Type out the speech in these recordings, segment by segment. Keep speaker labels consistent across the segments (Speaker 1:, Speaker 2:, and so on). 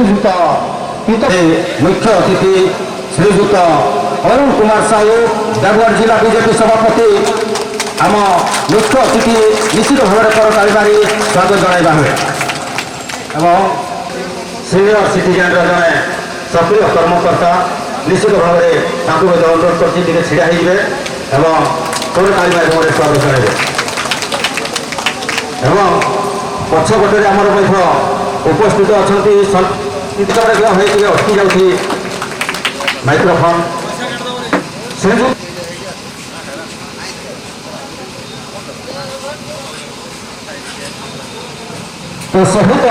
Speaker 1: श्रीजुत मुख्य अतिथि श्रीजुत अरुण कुमार साहू देवगढ़ जिला बीजेपी सभापति आम मुख्य अतिथि निश्चित भाव कर ताली स्वागत जनाइबा हुए एवं सीनियर सिटीजन जड़े सक्रिय कर्मकर्ता निश्चित भाव में अनुरोध कर छिड़ा हो कर ताली स्वागत जनाइबे एवं पछपटे आमर उपस्थित अच्छा अटकी जाऊँगी माइक्रोफोन तो सहित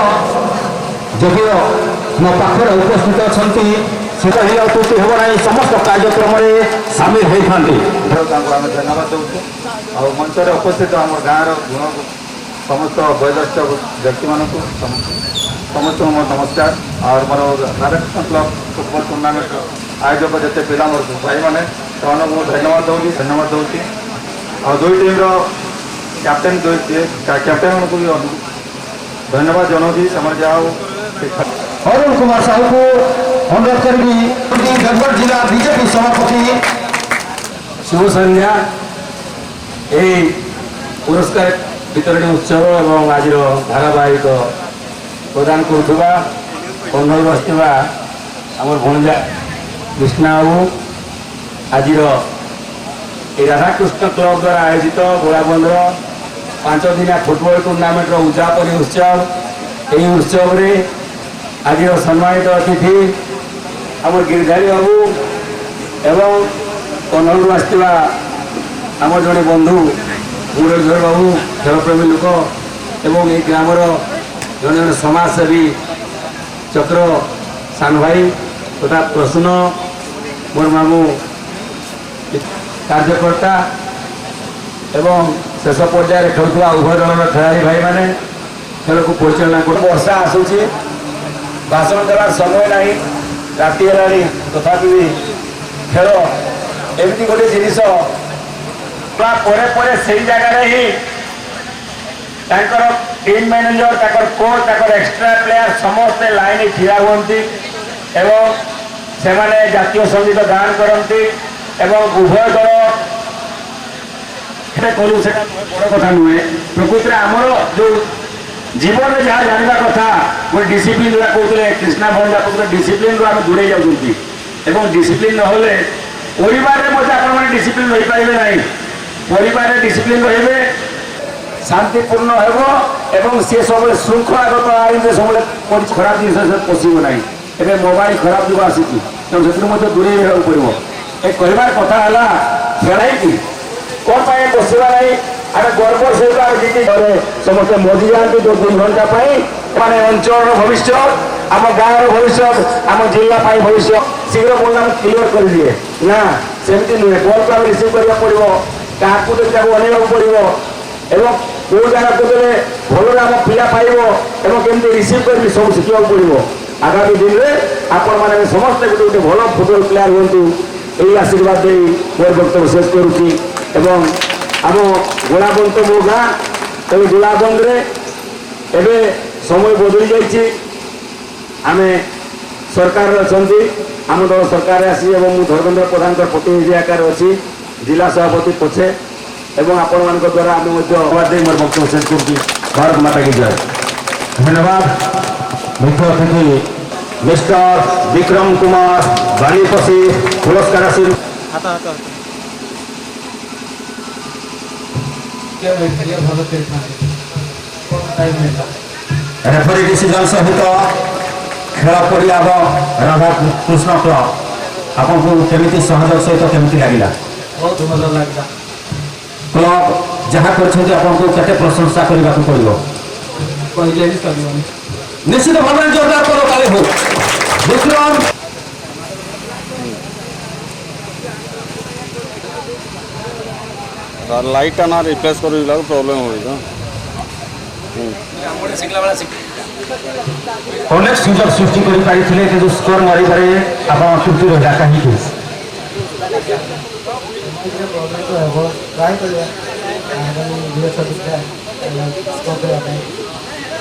Speaker 1: जदिव मो पाखे उपस्थित अच्छा त्रुटि हम ना समस्त कार्यक्रम सामिल होता
Speaker 2: धन्यवाद दूँ मंच उपस्थित आम गाँव गुण समस्त वयोज्येष्ठ व्यक्ति मानक समस्त नमस्कार और मोर राधाकृष्ण क्लब फुटबॉल टूर्नामेंट आयोजक जिते पिला मोर भाई मैंने से धन्यवाद दूँ और दुई टीम कैप्टेन कैप्टेन को भी धन्यवाद जनाऊँगी से जहाँ
Speaker 1: अरुण कुमार साहू को अनुरोध करी देवगढ़ जिला बीजेपी सभापति
Speaker 3: शुभ संध्या यही पुरस्कार वितरण उत्सव एवं आज धारावाहिक प्रदान करुवा कन्नौर बसवा आम भणजा कृष्णा बाबू आज राधाकृष्ण क्लब द्वारा आयोजित गोलाबंधर 5 दिनिया फुटबॉल टूर्नामेंट उद्यापन उत्सव यही उत्सव आज सम्मानित अतिथि आम गिरधारी बाबू एवं कन्नौर आसवा आम जड़े बंधु मुरलीधर बाबू खेलप्रेमी लोक एवं ये ग्रामर जड़े जड़े समाजसेवी चक्र सान भाई तथा प्रश्न मोर मामू कार्यकर्ता एवं शेष पर्यायर खेलुवा उभय दल खेलाड़ी भाई मैंने खेल को परिचालना कर वर्षा आसूची भाषण देवार समय नहीं राति है तथापि खेल एमती गोटे जिनिस से जगह ही team manager coach extra player समस्ते लाइन ठिया हुंती एवं से जातीय संगीत गान करती एवं उभय दल करूँ से बड़ कथा नुहे प्रकृति आमर जो जीवन में जहाँ जानवा कथा गोटे डिसिप्लिन कहते कृष्णा भंडा कहते डिसिप्लिन रू आम दूरे जाऊँ डिसिप्लिन नहले परिवार में आप डिसिप्लिन रही पारे ना परिवार डिसिप्लिन रे शांतिपूर्ण एवं सी सब श्रृंखलागत आईन सब खराब जिन पशब ना ए मोबाइल खराब जो आसी तेणु से दूरे रहा पड़ो ये कहबार कथा है खेल कौन बसवा नहीं आम गर्व सहित समस्त मजी जाती जो 2 घंटा माने अंचल भविष्य आम गाँव भविष्य आम जिला भविष्य शीघ्र बोलना क्लीयर कर दिए ना सेमती नुहे बल को रिसीव करने पड़ो क्या अनेक पड़ो एवं कौ जगह को गले भल आम पिला पाइब केमती रिसीव कर सब शिखा पड़ो आगामी दिन में आपण मैंने समस्ते गोटे गोटे भल फुटबल प्लेयर हूँ यही आशीर्वाद दे मोर वक्तव्य शेष करुच्ची एवं आम गोलाबंद तो मो गाँ तेज गोलाबंद रे समय बदली जाइए आम सरकार अच्छा आम दल सरकार आसी धर्मेन्द्र प्रधान प्रतिनिधि आकार अच्छी जिला सभापति पछे एवं आपण मान द्वारा आम मोर वक्तव्य शेष करुच्ची। भारत माता की जय।
Speaker 1: धन्यवाद मुख्य अतिथि मिस्टर विक्रम कुमार बालीपसी पुरस्कार रेफरी डिसीजन सहित खेल पड़िया राधाकृष्ण क्लब आपको केमी सहयोग सहित केमती लगे
Speaker 4: बहुत भल लगा
Speaker 1: क्लब जहाँ करते प्रशंसा करने को पड़ो
Speaker 4: कहले भी चलो
Speaker 1: निश्चित भाव में जोरदार करो ताली हो विक्रम
Speaker 5: लाइट ना रिप्लेस कर प्रॉब्लम हो
Speaker 1: अनेक सुजोग सृष्टि कर स्कोर मारे आप त्रुटि रहा कहीं
Speaker 4: ट्राए कर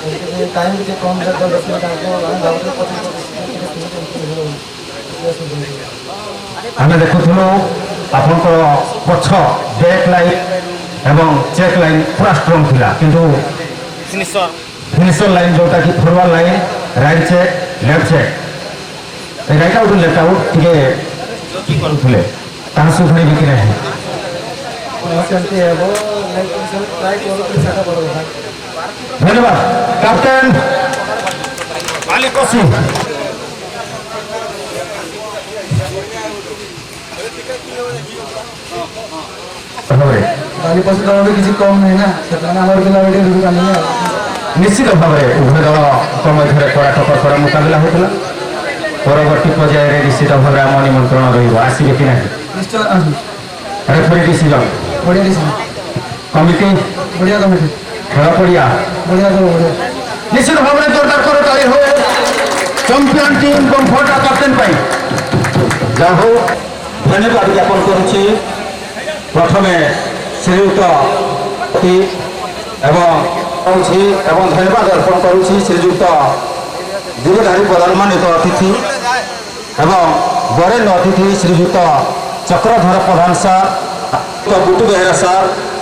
Speaker 4: टाइम ଟିକେ କମ୍ ଦେବା ଦରକାର ତାଙ୍କୁ ଆମେ ଭାବୁଛୁ
Speaker 1: ଆମେ ଦେଖୁଥିଲୁ ଆପଣଙ୍କର ପଛ ବ୍ରେକ୍ ଲାଇନ୍ ଏବଂ ଚେକ୍ ଲାଇନ୍ ପୁରା ଷ୍ଟ୍ରଙ୍ଗ ଥିଲା କିନ୍ତୁ ଫିନିସର ଲାଇନ୍ ଯେଉଁଟାକି forward line right check left check right out left out ଟିକେ କରୁଥିଲେ ତାହା ସୁଧାରିବେ କି ନାହିଁ
Speaker 4: ସେମିତି ହେବ ଟ୍ରାଏ କରୁଛୁ ସେଟା ବଡ଼ କଥା
Speaker 1: ଧନ୍ୟବାଦ କ୍ୟାପ୍ଟେନ୍ ମାଲିକ ସିଂ
Speaker 4: ବାଲି ପଶୁ ଦଳ ବି କିଛି କମ୍ ନାହିଁ ନା ସେଥିପାଇଁ ଆମର ପିଲା ଟିକେ ଦୂର କାଲିନି ଆଉ
Speaker 1: ନିଶ୍ଚିତ ଭାବରେ ଉଭୟ ଦଳଙ୍କ ମଧ୍ୟରେ କଡ଼ା ଟକ୍କର ମୁକାବିଲା ହୋଇଥିଲା ପରବର୍ତ୍ତୀ ପର୍ଯ୍ୟାୟରେ ନିଶ୍ଚିତ ଭାବରେ ଆମ ନିମନ୍ତ୍ରଣ ରହିବ ଆସିବେ କି ନାହିଁ
Speaker 4: ନିଶ୍ଚୟ ଆସୁ
Speaker 1: ରେଫରୀ ଡିସିଜନ୍
Speaker 4: ବଢ଼ିଆ ଦିଶା
Speaker 1: କମିଟି
Speaker 4: ବଢ଼ିଆ କମିଟି
Speaker 1: ଖେଳ ପଡ଼ିଆ
Speaker 4: ବଢ଼ିଆ ଦଳ ବଢ଼ିଆ
Speaker 1: ନିଶ୍ଚିତ ଭାବରେ ଜୋରଦାର କରତାଳି ହୁଏ ଚମ୍ପିୟନ ଟିମ୍ କମ୍ଫର୍ଟ କ୍ୟାପ୍ଟେନ୍ ପାଇଁ ଯାହା ହଉ ଧନ୍ୟବାଦ ଜ୍ଞାପନ କରୁଛି ପ୍ରଥମେ ଶ୍ରୀଯୁକ୍ତ ଏବଂ କରୁଛି ଏବଂ ଧନ୍ୟବାଦ ଅର୍ପଣ କରୁଛି ଶ୍ରୀଯୁକ୍ତ ଗିରିଧାରୀ ପ୍ରଧାନମାନିତ ଅତିଥି ଏବଂ ବରେଣ୍ୟ ଅତିଥି ଶ୍ରୀଯୁକ୍ତ ଚକ୍ରଧର ପ୍ରଧାନ ସାର୍ ବୁଟୁ ବେହେରା ସାର୍